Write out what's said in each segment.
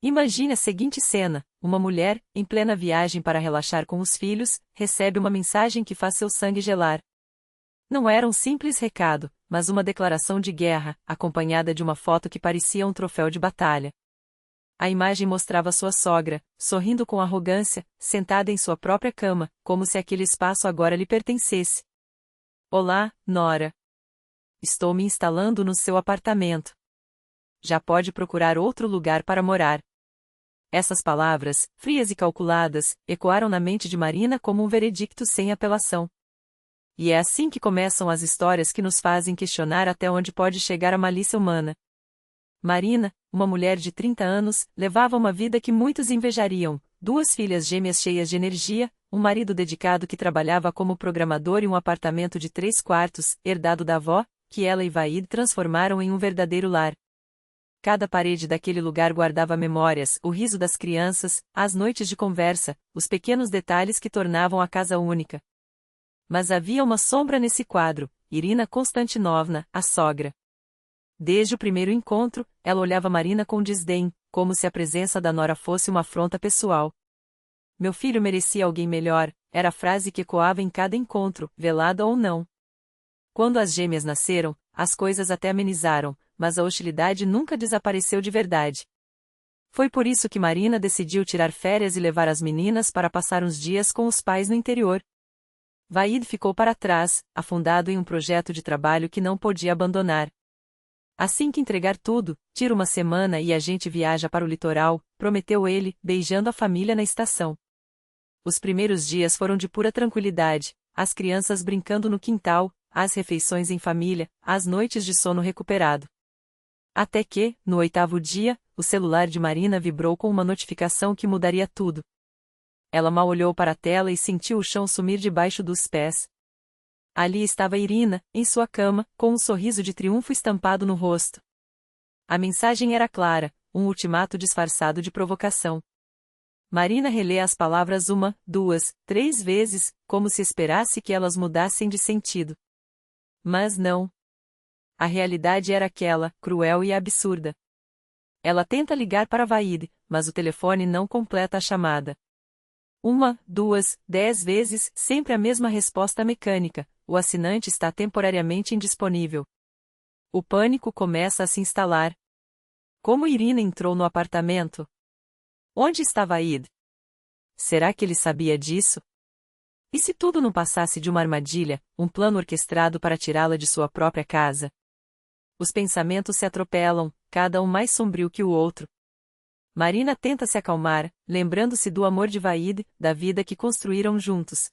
Imagine a seguinte cena: uma mulher, em plena viagem para relaxar com os filhos, recebe uma mensagem que faz seu sangue gelar. Não era um simples recado, mas uma declaração de guerra, acompanhada de uma foto que parecia um troféu de batalha. A imagem mostrava sua sogra, sorrindo com arrogância, sentada em sua própria cama, como se aquele espaço agora lhe pertencesse. Olá, Nora. Estou me instalando no seu apartamento. Já pode procurar outro lugar para morar. Essas palavras, frias e calculadas, ecoaram na mente de Marina como um veredicto sem apelação. E é assim que começam as histórias que nos fazem questionar até onde pode chegar a malícia humana. Marina, uma mulher de 30 anos, levava uma vida que muitos invejariam: 2 filhas gêmeas cheias de energia, um marido dedicado que trabalhava como programador e um apartamento de 3 quartos, herdado da avó, que ela e Vaid transformaram em um verdadeiro lar. Cada parede daquele lugar guardava memórias, o riso das crianças, as noites de conversa, os pequenos detalhes que tornavam a casa única. Mas havia uma sombra nesse quadro: Irina Konstantinovna, a sogra. Desde o primeiro encontro, ela olhava Marina com desdém, como se a presença da nora fosse uma afronta pessoal. Meu filho merecia alguém melhor, era a frase que ecoava em cada encontro, velada ou não. Quando as gêmeas nasceram, as coisas até amenizaram, mas a hostilidade nunca desapareceu de verdade. Foi por isso que Marina decidiu tirar férias e levar as meninas para passar uns dias com os pais no interior. Vaid ficou para trás, afundado em um projeto de trabalho que não podia abandonar. Assim que entregar tudo, tira uma semana e a gente viaja para o litoral, prometeu ele, beijando a família na estação. Os primeiros dias foram de pura tranquilidade, as crianças brincando no quintal, as refeições em família, as noites de sono recuperado. Até que, no 8º dia, o celular de Marina vibrou com uma notificação que mudaria tudo. Ela mal olhou para a tela e sentiu o chão sumir debaixo dos pés. Ali estava Irina, em sua cama, com um sorriso de triunfo estampado no rosto. A mensagem era clara, um ultimato disfarçado de provocação. Marina relê as palavras 1, 2, 3 vezes, como se esperasse que elas mudassem de sentido. Mas não. A realidade era aquela, cruel e absurda. Ela tenta ligar para Vaid, mas o telefone não completa a chamada. 1, 2, 10 vezes, sempre a mesma resposta mecânica: o assinante está temporariamente indisponível. O pânico começa a se instalar. Como Irina entrou no apartamento? Onde está Vaid? Será que ele sabia disso? E se tudo não passasse de uma armadilha, um plano orquestrado para tirá-la de sua própria casa? Os pensamentos se atropelam, cada um mais sombrio que o outro. Marina tenta se acalmar, lembrando-se do amor de Vaid, da vida que construíram juntos.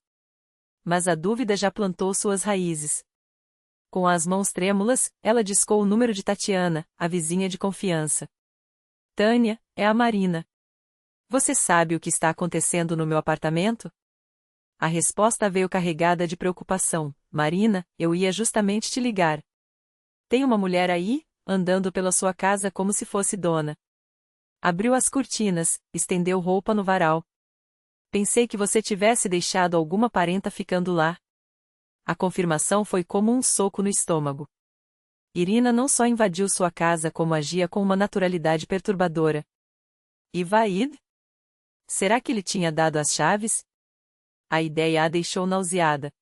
Mas a dúvida já plantou suas raízes. Com as mãos trêmulas, ela discou o número de Tatiana, a vizinha de confiança. Tânia, é a Marina. Você sabe o que está acontecendo no meu apartamento? A resposta veio carregada de preocupação. Marina, eu ia justamente te ligar. Tem uma mulher aí, andando pela sua casa como se fosse dona. Abriu as cortinas, estendeu roupa no varal. Pensei que você tivesse deixado alguma parenta ficando lá. A confirmação foi como um soco no estômago. Irina não só invadiu sua casa como agia com uma naturalidade perturbadora. E Vaid? Será que ele tinha dado as chaves? A ideia a deixou nauseada.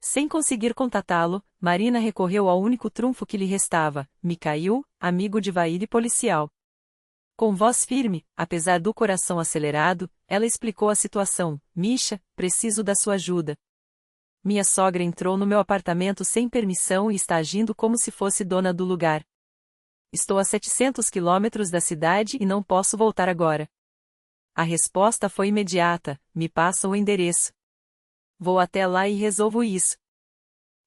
Sem conseguir contatá-lo, Marina recorreu ao único trunfo que lhe restava: Mikhail, amigo de Vaid e policial. Com voz firme, apesar do coração acelerado, ela explicou a situação. Misha, preciso da sua ajuda. Minha sogra entrou no meu apartamento sem permissão e está agindo como se fosse dona do lugar. Estou a 700 quilômetros da cidade e não posso voltar agora. A resposta foi imediata: me passa o endereço. Vou até lá e resolvo isso.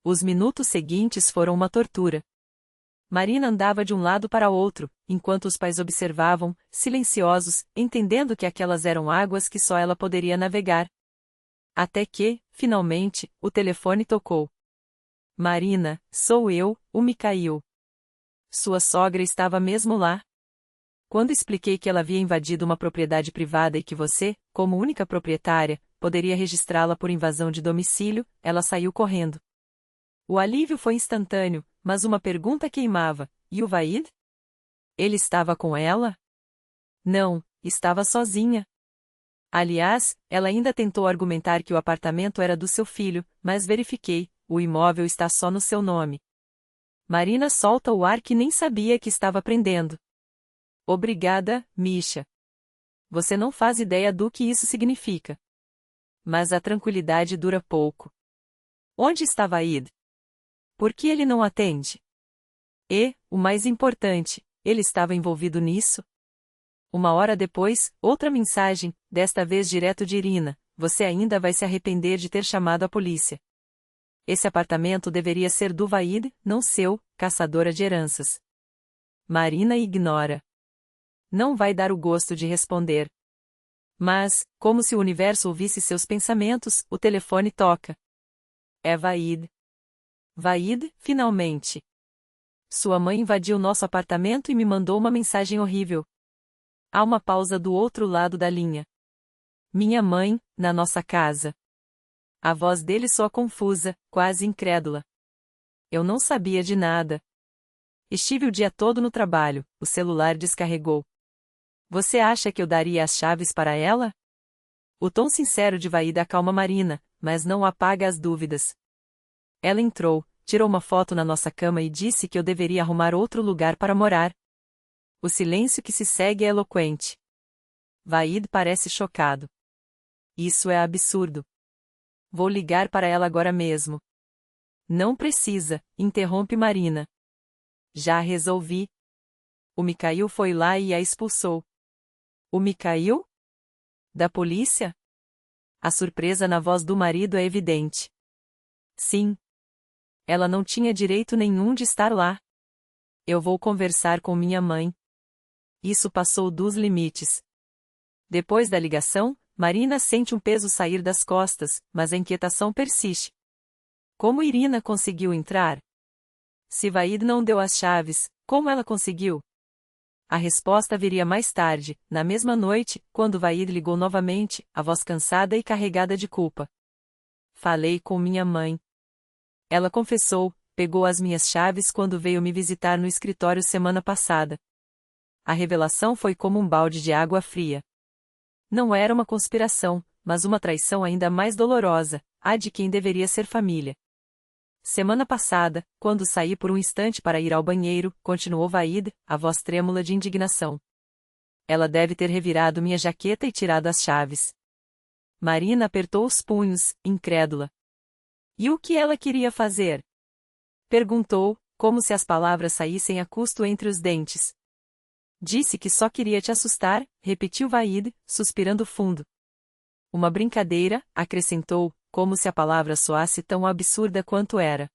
Os minutos seguintes foram uma tortura. Marina andava de um lado para outro, enquanto os pais observavam, silenciosos, entendendo que aquelas eram águas que só ela poderia navegar. Até que, finalmente, o telefone tocou. Marina, sou eu, o Mikhail. Sua sogra estava mesmo lá. Quando expliquei que ela havia invadido uma propriedade privada e que você, como única proprietária, poderia registrá-la por invasão de domicílio, ela saiu correndo. O alívio foi instantâneo, mas uma pergunta queimava: e o Vaid? Ele estava com ela? Não, estava sozinha. Aliás, ela ainda tentou argumentar que o apartamento era do seu filho, mas verifiquei, o imóvel está só no seu nome. Marina solta o ar que nem sabia que estava prendendo. Obrigada, Misha. Você não faz ideia do que isso significa. Mas a tranquilidade dura pouco. Onde está Vaid? Por que ele não atende? E, o mais importante, ele estava envolvido nisso? Uma hora depois, outra mensagem, desta vez direto de Irina: você ainda vai se arrepender de ter chamado a polícia. Esse apartamento deveria ser do Vaid, não seu, caçadora de heranças. Marina ignora. Não vai dar o gosto de responder. Mas, como se o universo ouvisse seus pensamentos, o telefone toca. É Vaid. Vaid, finalmente. Sua mãe invadiu nosso apartamento e me mandou uma mensagem horrível. Há uma pausa do outro lado da linha. Minha mãe, na nossa casa. A voz dele soa confusa, quase incrédula. Eu não sabia de nada. Estive o dia todo no trabalho, o celular descarregou. Você acha que eu daria as chaves para ela? O tom sincero de Vaid acalma Marina, mas não apaga as dúvidas. Ela entrou, tirou uma foto na nossa cama e disse que eu deveria arrumar outro lugar para morar. O silêncio que se segue é eloquente. Vaid parece chocado. Isso é absurdo. Vou ligar para ela agora mesmo. Não precisa, interrompe Marina. Já resolvi. O Mikhail foi lá e a expulsou. O Mikhail? Da polícia? A surpresa na voz do marido é evidente. Sim. Ela não tinha direito nenhum de estar lá. Eu vou conversar com minha mãe. Isso passou dos limites. Depois da ligação, Marina sente um peso sair das costas, mas a inquietação persiste. Como Irina conseguiu entrar? Se Vaid não deu as chaves, como ela conseguiu? A resposta viria mais tarde, na mesma noite, quando Vaid ligou novamente, a voz cansada e carregada de culpa. Falei com minha mãe. Ela confessou, pegou as minhas chaves quando veio me visitar no escritório semana passada. A revelação foi como um balde de água fria. Não era uma conspiração, mas uma traição ainda mais dolorosa, a de quem deveria ser família. Semana passada, quando saí por um instante para ir ao banheiro, continuou Vaid, a voz trêmula de indignação. Ela deve ter revirado minha jaqueta e tirado as chaves. Marina apertou os punhos, incrédula. E o que ela queria fazer? Perguntou, como se as palavras saíssem a custo entre os dentes. Disse que só queria te assustar, repetiu Vaid, suspirando fundo. Uma brincadeira, acrescentou, como se a palavra soasse tão absurda quanto era.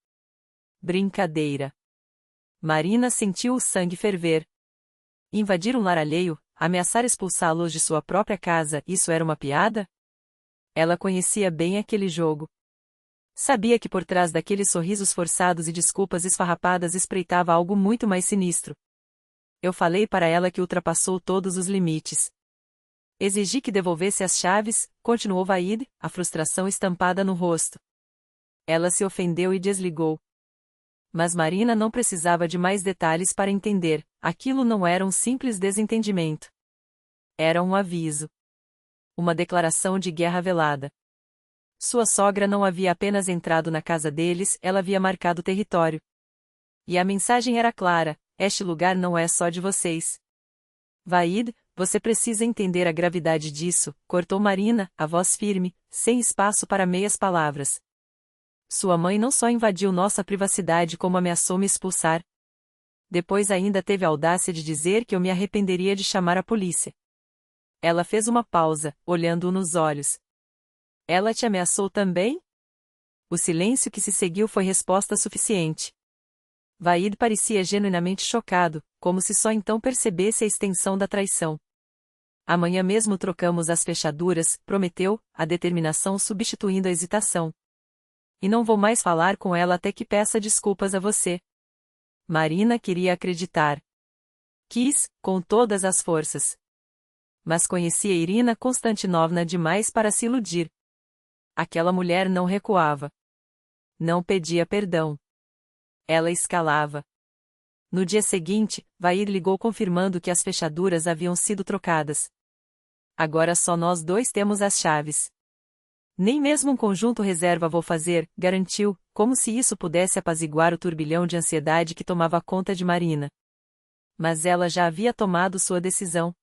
Brincadeira. Marina sentiu o sangue ferver. Invadir um lar alheio, ameaçar expulsá-los de sua própria casa, isso era uma piada? Ela conhecia bem aquele jogo. Sabia que por trás daqueles sorrisos forçados e desculpas esfarrapadas espreitava algo muito mais sinistro. Eu falei para ela que ultrapassou todos os limites. Exigi que devolvesse as chaves, continuou Vaid, a frustração estampada no rosto. Ela se ofendeu e desligou. Mas Marina não precisava de mais detalhes para entender, aquilo não era um simples desentendimento. Era um aviso. Uma declaração de guerra velada. Sua sogra não havia apenas entrado na casa deles, ela havia marcado território. E a mensagem era clara: este lugar não é só de vocês. Vaid, você precisa entender a gravidade disso, cortou Marina, a voz firme, sem espaço para meias palavras. Sua mãe não só invadiu nossa privacidade como ameaçou me expulsar. Depois ainda teve a audácia de dizer que eu me arrependeria de chamar a polícia. Ela fez uma pausa, olhando-o nos olhos. Ela te ameaçou também? O silêncio que se seguiu foi resposta suficiente. Vaid parecia genuinamente chocado, como se só então percebesse a extensão da traição. Amanhã mesmo trocamos as fechaduras, prometeu, a determinação substituindo a hesitação. E não vou mais falar com ela até que peça desculpas a você. Marina queria acreditar. Quis, com todas as forças. Mas conhecia Irina Konstantinovna demais para se iludir. Aquela mulher não recuava. Não pedia perdão. Ela escalava. No dia seguinte, Vaid ligou confirmando que as fechaduras haviam sido trocadas. Agora só nós dois temos as chaves. Nem mesmo um conjunto reserva vou fazer, garantiu, como se isso pudesse apaziguar o turbilhão de ansiedade que tomava conta de Marina. Mas ela já havia tomado sua decisão.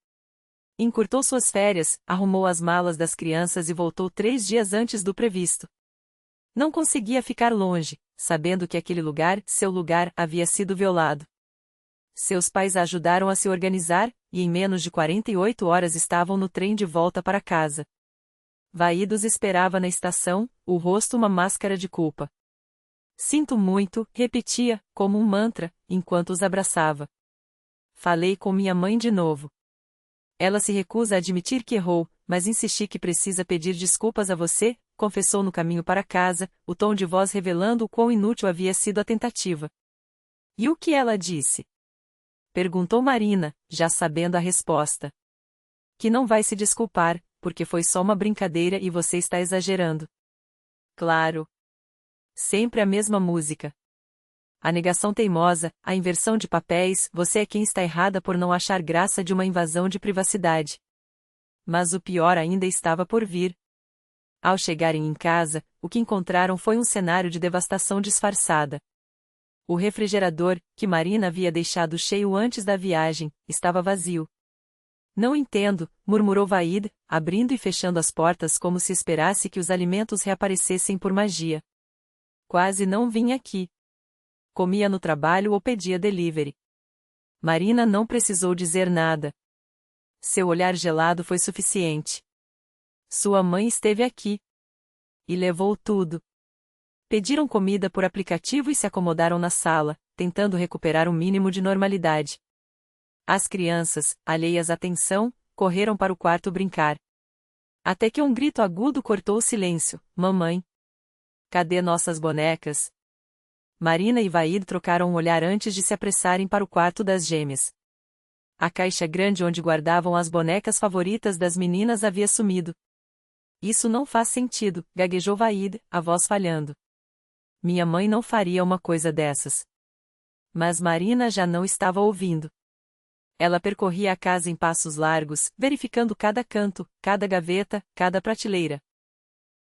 Encurtou suas férias, arrumou as malas das crianças e voltou 3 dias antes do previsto. Não conseguia ficar longe, sabendo que aquele lugar, seu lugar, havia sido violado. Seus pais a ajudaram a se organizar, e em menos de 48 horas estavam no trem de volta para casa. Vaid os esperava na estação, o rosto uma máscara de culpa. Sinto muito, repetia, como um mantra, enquanto os abraçava. Falei com minha mãe de novo. Ela se recusa a admitir que errou, mas insisti que precisa pedir desculpas a você, confessou no caminho para casa, o tom de voz revelando o quão inútil havia sido a tentativa. E o que ela disse? Perguntou Marina, já sabendo a resposta. Que não vai se desculpar, porque foi só uma brincadeira e você está exagerando. Claro. Sempre a mesma música. A negação teimosa, a inversão de papéis, você é quem está errada por não achar graça de uma invasão de privacidade. Mas o pior ainda estava por vir. Ao chegarem em casa, o que encontraram foi um cenário de devastação disfarçada. O refrigerador, que Marina havia deixado cheio antes da viagem, estava vazio. Não entendo, murmurou Vaid, abrindo e fechando as portas como se esperasse que os alimentos reaparecessem por magia. Quase não vim aqui. Comia no trabalho ou pedia delivery. Marina não precisou dizer nada. Seu olhar gelado foi suficiente. Sua mãe esteve aqui. E levou tudo. Pediram comida por aplicativo e se acomodaram na sala, tentando recuperar um mínimo de normalidade. As crianças, alheias à tensão, correram para o quarto brincar. Até que um grito agudo cortou o silêncio: Mamãe! Cadê nossas bonecas? Marina e Vaid trocaram um olhar antes de se apressarem para o quarto das gêmeas. A caixa grande onde guardavam as bonecas favoritas das meninas havia sumido. Isso não faz sentido, gaguejou Vaid, a voz falhando. Minha mãe não faria uma coisa dessas. Mas Marina já não estava ouvindo. Ela percorria a casa em passos largos, verificando cada canto, cada gaveta, cada prateleira.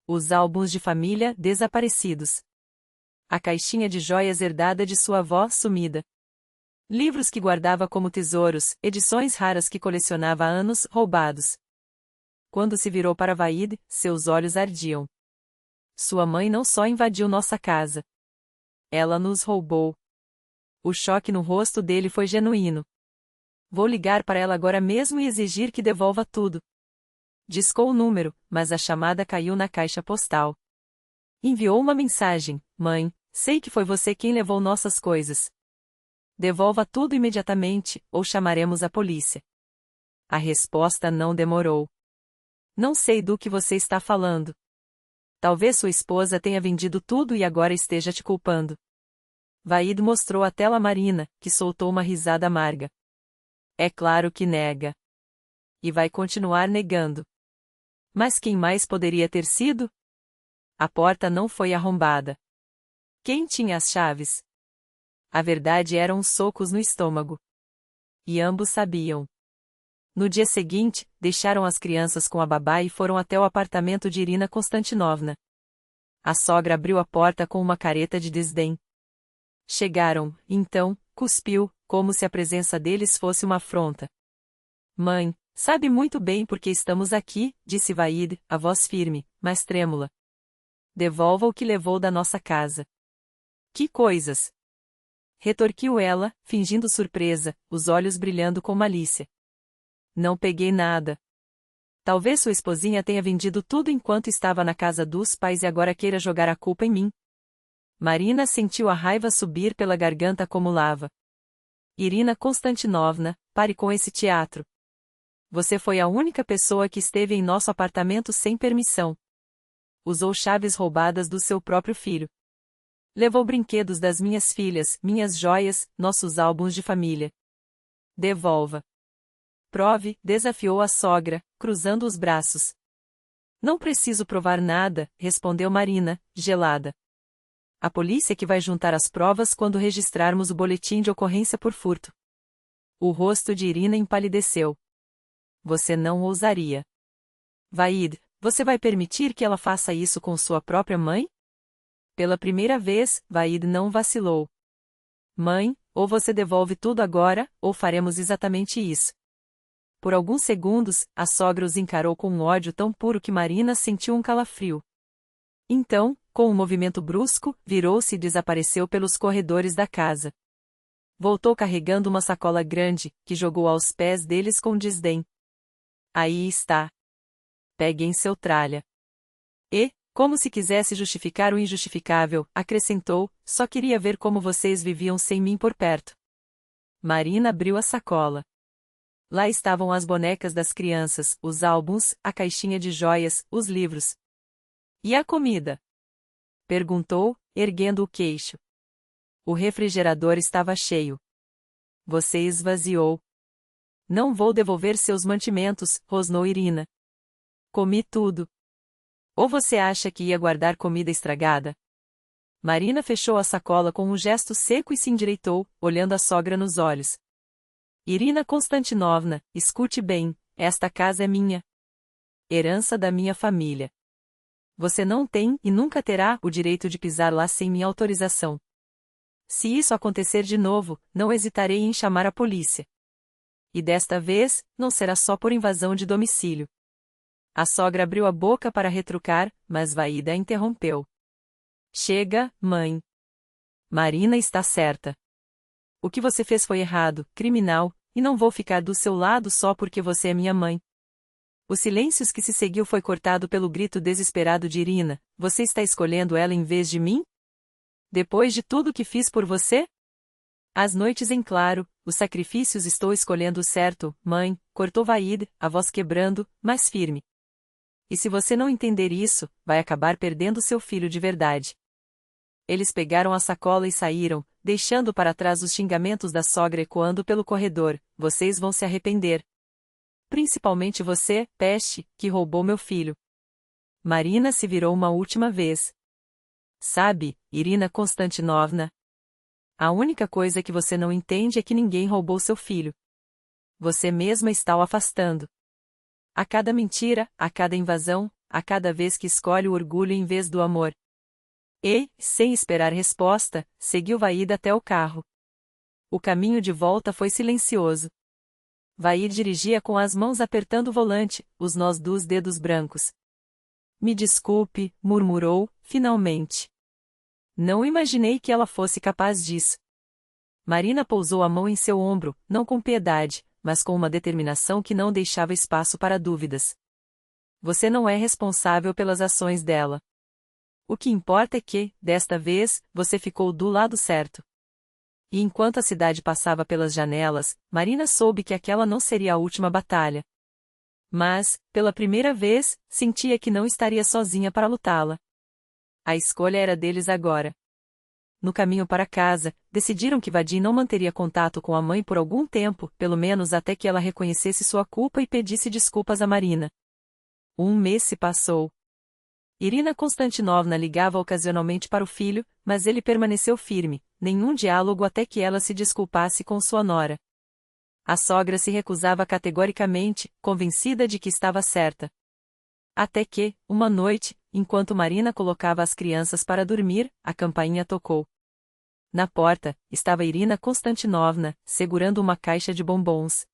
Os álbuns de família desaparecidos. A caixinha de joias herdada de sua avó sumida. Livros que guardava como tesouros, edições raras que colecionava há anos, roubados. Quando se virou para Vaid, seus olhos ardiam. Sua mãe não só invadiu nossa casa. Ela nos roubou. O choque no rosto dele foi genuíno. Vou ligar para ela agora mesmo e exigir que devolva tudo. Discou o número, mas a chamada caiu na caixa postal. Enviou uma mensagem: Mãe, sei que foi você quem levou nossas coisas. Devolva tudo imediatamente, ou chamaremos a polícia. A resposta não demorou. Não sei do que você está falando. Talvez sua esposa tenha vendido tudo e agora esteja te culpando. Vaid mostrou a tela a Marina, que soltou uma risada amarga. É claro que nega. E vai continuar negando. Mas quem mais poderia ter sido? A porta não foi arrombada. Quem tinha as chaves? A verdade eram uns socos no estômago. E ambos sabiam. No dia seguinte, deixaram as crianças com a babá e foram até o apartamento de Irina Konstantinovna. A sogra abriu a porta com uma careta de desdém. Chegaram, então, cuspiu, como se a presença deles fosse uma afronta. Mãe, sabe muito bem por que estamos aqui, disse Vaid, a voz firme, mas trêmula. Devolva o que levou da nossa casa. Que coisas! Retorquiu ela, fingindo surpresa, os olhos brilhando com malícia. Não peguei nada. Talvez sua esposinha tenha vendido tudo enquanto estava na casa dos pais e agora queira jogar a culpa em mim. Marina sentiu a raiva subir pela garganta como lava. Irina Konstantinovna, pare com esse teatro. Você foi a única pessoa que esteve em nosso apartamento sem permissão. Usou chaves roubadas do seu próprio filho. Levou brinquedos das minhas filhas, minhas joias, nossos álbuns de família. Devolva. Prove, desafiou a sogra, cruzando os braços. Não preciso provar nada, respondeu Marina, gelada. A polícia que vai juntar as provas quando registrarmos o boletim de ocorrência por furto. O rosto de Irina empalideceu. Você não ousaria. Vahid, você vai permitir que ela faça isso com sua própria mãe? Pela primeira vez, Vahid não vacilou. Mãe, ou você devolve tudo agora, ou faremos exatamente isso. Por alguns segundos, a sogra os encarou com um ódio tão puro que Marina sentiu um calafrio. Então, com um movimento brusco, virou-se e desapareceu pelos corredores da casa. Voltou carregando uma sacola grande, que jogou aos pés deles com desdém. Aí está. Peguem seu tralha. E, como se quisesse justificar o injustificável, acrescentou, só queria ver como vocês viviam sem mim por perto. Marina abriu a sacola. Lá estavam as bonecas das crianças, os álbuns, a caixinha de joias, os livros. E a comida? Perguntou, erguendo o queixo. O refrigerador estava cheio. Você esvaziou. Não vou devolver seus mantimentos, rosnou Irina. Comi tudo. Ou você acha que ia guardar comida estragada? Marina fechou a sacola com um gesto seco e se endireitou, olhando a sogra nos olhos. Irina Konstantinovna, escute bem, esta casa é minha. Herança da minha família. Você não tem e nunca terá o direito de pisar lá sem minha autorização. Se isso acontecer de novo, não hesitarei em chamar a polícia. E desta vez, não será só por invasão de domicílio. A sogra abriu a boca para retrucar, mas Vahid a interrompeu. Chega, mãe. Marina está certa. O que você fez foi errado, criminal, e não vou ficar do seu lado só porque você é minha mãe. O silêncio que se seguiu foi cortado pelo grito desesperado de Irina. Você está escolhendo ela em vez de mim? Depois de tudo que fiz por você? As noites em claro, os sacrifícios estou escolhendo o certo, mãe, cortou Vahid, a voz quebrando, mas firme. E se você não entender isso, vai acabar perdendo seu filho de verdade. Eles pegaram a sacola e saíram, deixando para trás os xingamentos da sogra ecoando pelo corredor. Vocês vão se arrepender. Principalmente você, peste, que roubou meu filho. Marina se virou uma última vez. Sabe, Irina Konstantinovna? A única coisa que você não entende é que ninguém roubou seu filho. Você mesma está o afastando. A cada mentira, a cada invasão, a cada vez que escolhe o orgulho em vez do amor. E, sem esperar resposta, seguiu Vahid até o carro. O caminho de volta foi silencioso. Vahid dirigia com as mãos apertando o volante, os nós dos dedos brancos. Me desculpe, murmurou, finalmente. Não imaginei que ela fosse capaz disso. Marina pousou a mão em seu ombro, não com piedade, mas com uma determinação que não deixava espaço para dúvidas. Você não é responsável pelas ações dela. O que importa é que, desta vez, você ficou do lado certo. E enquanto a cidade passava pelas janelas, Marina soube que aquela não seria a última batalha. Mas, pela primeira vez, sentia que não estaria sozinha para lutá-la. A escolha era deles agora. No caminho para casa, decidiram que Vadim não manteria contato com a mãe por algum tempo, pelo menos até que ela reconhecesse sua culpa e pedisse desculpas a Marina. Um mês se passou. Irina Konstantinovna ligava ocasionalmente para o filho, mas ele permaneceu firme, nenhum diálogo até que ela se desculpasse com sua nora. A sogra se recusava categoricamente, convencida de que estava certa. Até que, uma noite, enquanto Marina colocava as crianças para dormir, a campainha tocou. Na porta, estava Irina Konstantinovna, segurando uma caixa de bombons.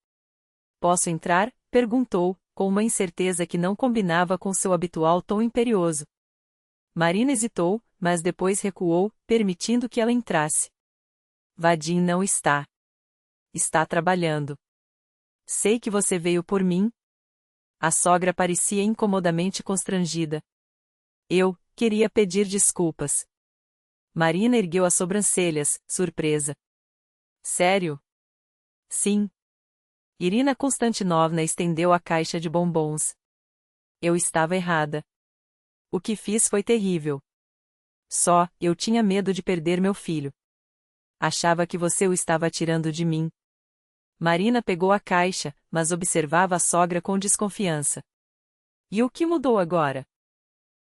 Posso entrar? Perguntou, com uma incerteza que não combinava com seu habitual tom imperioso. Marina hesitou, mas depois recuou, permitindo que ela entrasse. Vadim não está. Está trabalhando. Sei que você veio por mim. A sogra parecia incomodamente constrangida. Eu queria pedir desculpas. Marina ergueu as sobrancelhas, surpresa. Sério? Sim. Irina Konstantinovna estendeu a caixa de bombons. Eu estava errada. O que fiz foi terrível. Só, eu tinha medo de perder meu filho. Achava que você o estava tirando de mim. Marina pegou a caixa, mas observava a sogra com desconfiança. E o que mudou agora?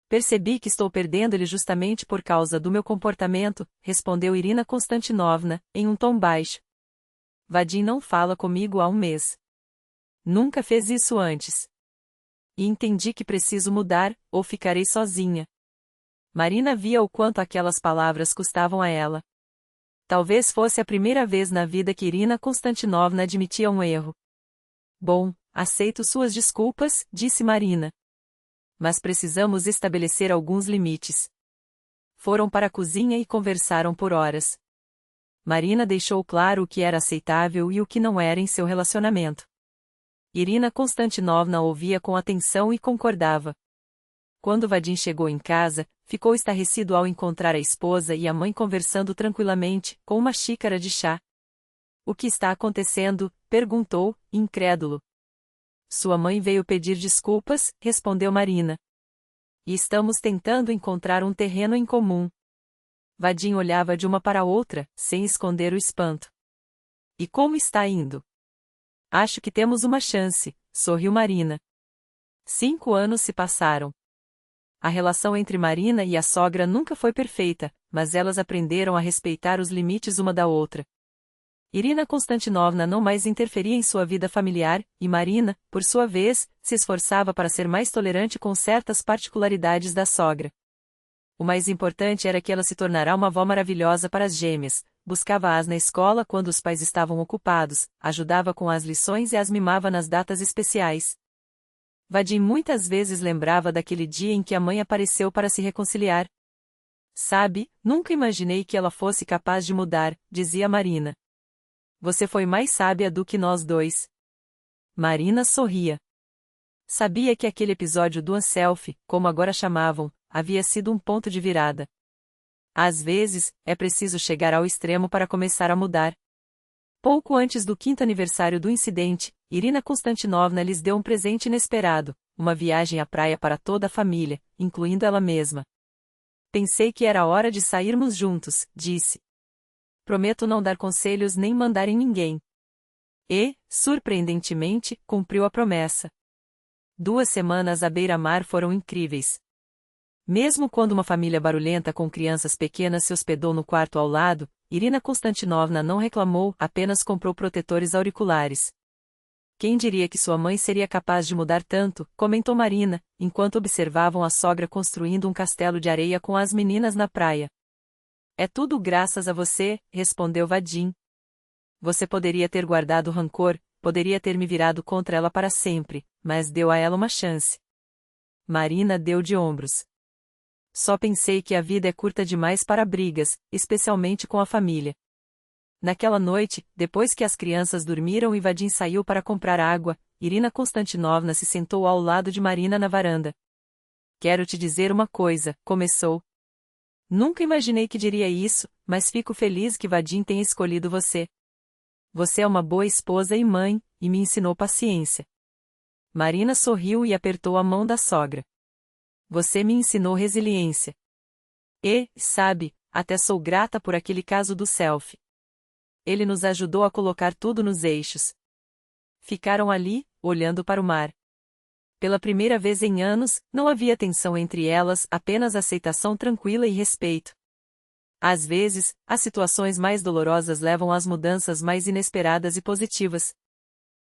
Percebi que estou perdendo ele justamente por causa do meu comportamento, respondeu Irina Konstantinovna, em um tom baixo. Vadim não fala comigo há um mês. Nunca fez isso antes. E entendi que preciso mudar, ou ficarei sozinha. Marina via o quanto aquelas palavras custavam a ela. Talvez fosse a primeira vez na vida que Irina Konstantinovna admitia um erro. Bom, aceito suas desculpas, disse Marina. Mas precisamos estabelecer alguns limites. Foram para a cozinha e conversaram por horas. Marina deixou claro o que era aceitável e o que não era em seu relacionamento. Irina Konstantinovna ouvia com atenção e concordava. Quando Vadim chegou em casa, ficou estarrecido ao encontrar a esposa e a mãe conversando tranquilamente, com uma xícara de chá. O que está acontecendo? Perguntou, incrédulo. Sua mãe veio pedir desculpas, respondeu Marina. E estamos tentando encontrar um terreno em comum. Vadim olhava de uma para outra, sem esconder o espanto. E como está indo? Acho que temos uma chance, sorriu Marina. 5 anos se passaram. A relação entre Marina e a sogra nunca foi perfeita, mas elas aprenderam a respeitar os limites uma da outra. Irina Konstantinovna não mais interferia em sua vida familiar, e Marina, por sua vez, se esforçava para ser mais tolerante com certas particularidades da sogra. O mais importante era que ela se tornará uma avó maravilhosa para as gêmeas, buscava-as na escola quando os pais estavam ocupados, ajudava com as lições e as mimava nas datas especiais. Vadim muitas vezes lembrava daquele dia em que a mãe apareceu para se reconciliar. Sabe, nunca imaginei que ela fosse capaz de mudar, dizia Marina. Você foi mais sábia do que nós dois. Marina sorria. Sabia que aquele episódio do unself, como agora chamavam, havia sido um ponto de virada. Às vezes, é preciso chegar ao extremo para começar a mudar. Pouco antes do 5º aniversário do incidente, Irina Konstantinovna lhes deu um presente inesperado, uma viagem à praia para toda a família, incluindo ela mesma. Pensei que era hora de sairmos juntos, disse. Prometo não dar conselhos nem mandar em ninguém. E, surpreendentemente, cumpriu a promessa. 2 semanas à beira-mar foram incríveis. Mesmo quando uma família barulhenta com crianças pequenas se hospedou no quarto ao lado, Irina Konstantinovna não reclamou, apenas comprou protetores auriculares. Quem diria que sua mãe seria capaz de mudar tanto, comentou Marina, enquanto observavam a sogra construindo um castelo de areia com as meninas na praia. É tudo graças a você, respondeu Vadim. Você poderia ter guardado rancor, poderia ter me virado contra ela para sempre, mas deu a ela uma chance. Marina deu de ombros. Só pensei que a vida é curta demais para brigas, especialmente com a família. Naquela noite, depois que as crianças dormiram e Vadim saiu para comprar água, Irina Konstantinovna se sentou ao lado de Marina na varanda. Quero te dizer uma coisa, começou. Nunca imaginei que diria isso, mas fico feliz que Vadim tenha escolhido você. Você é uma boa esposa e mãe, e me ensinou paciência. Marina sorriu e apertou a mão da sogra. Você me ensinou resiliência. E, sabe, até sou grata por aquele caso do selfie. Ele nos ajudou a colocar tudo nos eixos. Ficaram ali, olhando para o mar. Pela primeira vez em anos, não havia tensão entre elas, apenas aceitação tranquila e respeito. Às vezes, as situações mais dolorosas levam às mudanças mais inesperadas e positivas.